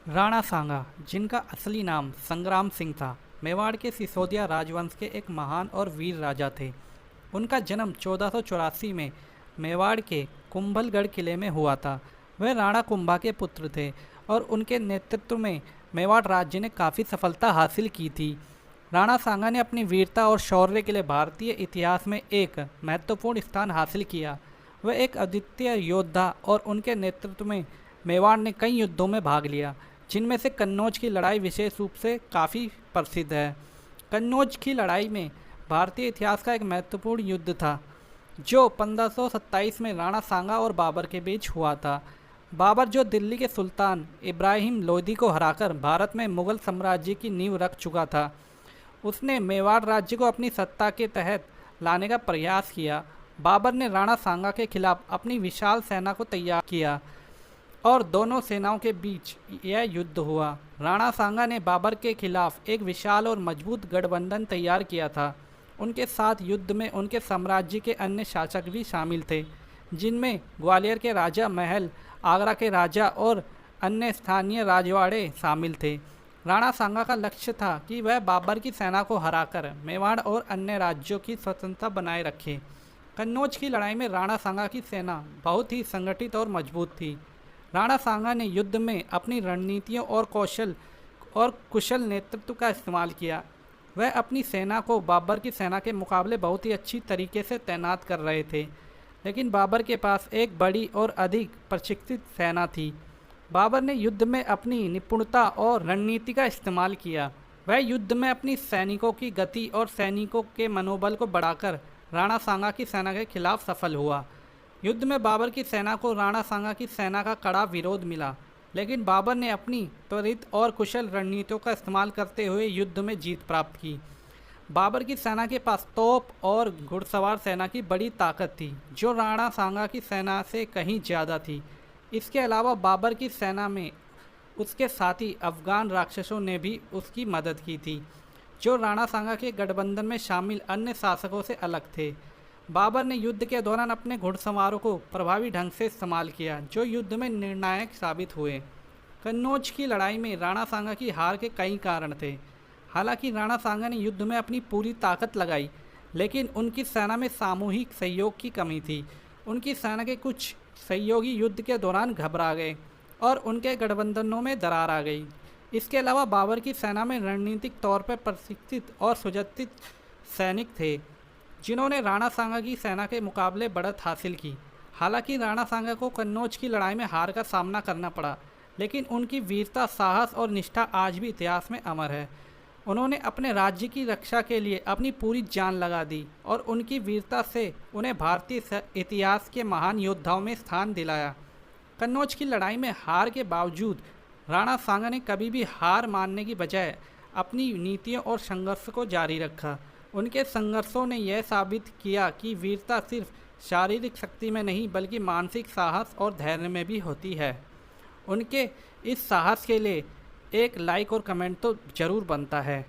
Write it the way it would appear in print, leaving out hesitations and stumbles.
राणा सांगा, जिनका असली नाम संग्राम सिंह था, मेवाड़ के सिसोदिया राजवंश के एक महान और वीर राजा थे। उनका जन्म 1484 में मेवाड़ के कुंभलगढ़ किले में हुआ था। वह राणा कुंभा के पुत्र थे और उनके नेतृत्व में मेवाड़ राज्य ने काफ़ी सफलता हासिल की थी। राणा सांगा ने अपनी वीरता और शौर्य के लिए भारतीय इतिहास में एक महत्वपूर्ण स्थान हासिल किया। वह एक अद्वितीय योद्धा और उनके नेतृत्व में मेवाड़ ने कई युद्धों में भाग लिया, जिनमें से कन्नौज की लड़ाई विशेष रूप से काफ़ी प्रसिद्ध है। कन्नौज की लड़ाई में भारतीय इतिहास का एक महत्वपूर्ण युद्ध था, जो 1527 में राणा सांगा और बाबर के बीच हुआ था। बाबर, जो दिल्ली के सुल्तान इब्राहिम लोदी को हराकर भारत में मुगल साम्राज्य की नींव रख चुका था, उसने मेवाड़ राज्य को अपनी सत्ता के तहत लाने का प्रयास किया। बाबर ने राणा सांगा के खिलाफ अपनी विशाल सेना को तैयार किया और दोनों सेनाओं के बीच यह युद्ध हुआ। राणा सांगा ने बाबर के खिलाफ एक विशाल और मजबूत गठबंधन तैयार किया था। उनके साथ युद्ध में उनके साम्राज्य के अन्य शासक भी शामिल थे, जिनमें ग्वालियर के राजा महल, आगरा के राजा और अन्य स्थानीय राजवाड़े शामिल थे। राणा सांगा का लक्ष्य था कि वह बाबर की सेना को हराकर मेवाड़ और अन्य राज्यों की स्वतंत्रता बनाए रखे। कन्नौज की लड़ाई में राणा सांगा की सेना बहुत ही संगठित और मजबूत थी। राणा सांगा ने युद्ध में अपनी रणनीतियों और कुशल नेतृत्व का इस्तेमाल किया। वह अपनी सेना को बाबर की सेना के मुकाबले बहुत ही अच्छी तरीके से तैनात कर रहे थे, लेकिन बाबर के पास एक बड़ी और अधिक प्रशिक्षित सेना थी। बाबर ने युद्ध में अपनी निपुणता और रणनीति का इस्तेमाल किया। वह युद्ध में अपनी सैनिकों की गति और सैनिकों के मनोबल को बढ़ाकर राणा सांगा की सेना के खिलाफ सफल हुआ। युद्ध में बाबर की सेना को राणा सांगा की सेना का कड़ा विरोध मिला, लेकिन बाबर ने अपनी त्वरित और कुशल रणनीतियों का इस्तेमाल करते हुए युद्ध में जीत प्राप्त की। बाबर की सेना के पास तोप और घुड़सवार सेना की बड़ी ताकत थी, जो राणा सांगा की सेना से कहीं ज़्यादा थी। इसके अलावा बाबर की सेना में उसके साथी अफगान राक्षसों ने भी उसकी मदद की थी, जो राणा सांगा के गठबंधन में शामिल अन्य शासकों से अलग थे। बाबर ने युद्ध के दौरान अपने घुड़सवारों को प्रभावी ढंग से इस्तेमाल किया, जो युद्ध में निर्णायक साबित हुए। कन्नौज की लड़ाई में राणा सांगा की हार के कई कारण थे। हालांकि राणा सांगा ने युद्ध में अपनी पूरी ताकत लगाई, लेकिन उनकी सेना में सामूहिक सहयोग की कमी थी। उनकी सेना के कुछ सहयोगी युद्ध के दौरान घबरा गए और उनके गठबंधनों में दरार आ गई। इसके अलावा बाबर की सेना में रणनीतिक तौर पर प्रशिक्षित और सुसज्जित सैनिक थे, जिन्होंने राणा सांगा की सेना के मुकाबले बढ़त हासिल की। हालांकि राणा सांगा को कन्नौज की लड़ाई में हार का सामना करना पड़ा, लेकिन उनकी वीरता, साहस और निष्ठा आज भी इतिहास में अमर है। उन्होंने अपने राज्य की रक्षा के लिए अपनी पूरी जान लगा दी और उनकी वीरता से उन्हें भारतीय इतिहास के महान योद्धाओं में स्थान दिलाया। कन्नौज की लड़ाई में हार के बावजूद राणा सांगा ने कभी भी हार मानने की बजाय अपनी नीतियों और संघर्ष को जारी रखा। उनके संघर्षों ने यह साबित किया कि वीरता सिर्फ शारीरिक शक्ति में नहीं, बल्कि मानसिक साहस और धैर्य में भी होती है। उनके इस साहस के लिए एक लाइक और कमेंट तो ज़रूर बनता है।